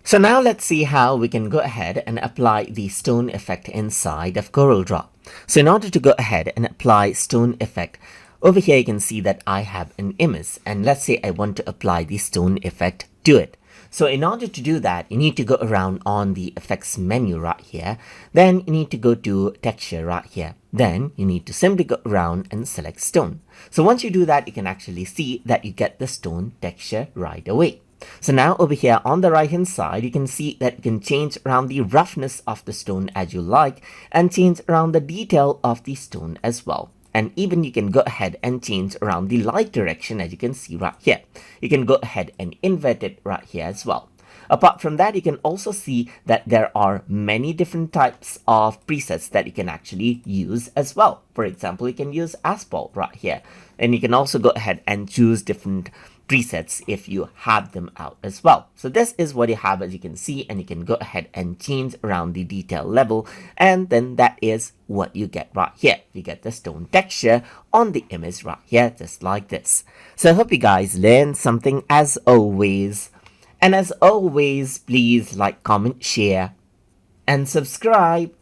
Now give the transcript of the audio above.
So now let's see how we can go ahead and apply the stone effect inside of Corel Draw. So in order to go ahead and apply stone effect, over here you can see that I have an image, and let's say I want to apply the stone effect to it. So in order to do that, you need to go around on the effects menu right here. Then you need to go to texture right here. Then you need to simply go around and select stone. So once you do that, you can actually see that you get the stone texture right away. So now over here on the right hand side, you can see that you can change around the roughness of the stone as you like, and change around the detail of the stone as well. And even you can go ahead and change around the light direction, as you can see right here. You can go ahead and invert it right here as well. Apart from that, you can also see that there are many different types of presets that you can actually use as well. For example, you can use asphalt right here, and you can also go ahead and choose different presets if you have them out as well. So this is what you have, as you can see, and you can go ahead and change around the detail level, and then that is what you get right here. You get the stone texture on the image right here, just like this. So I hope you guys learned something as always. And as always, please like, comment, share, and subscribe.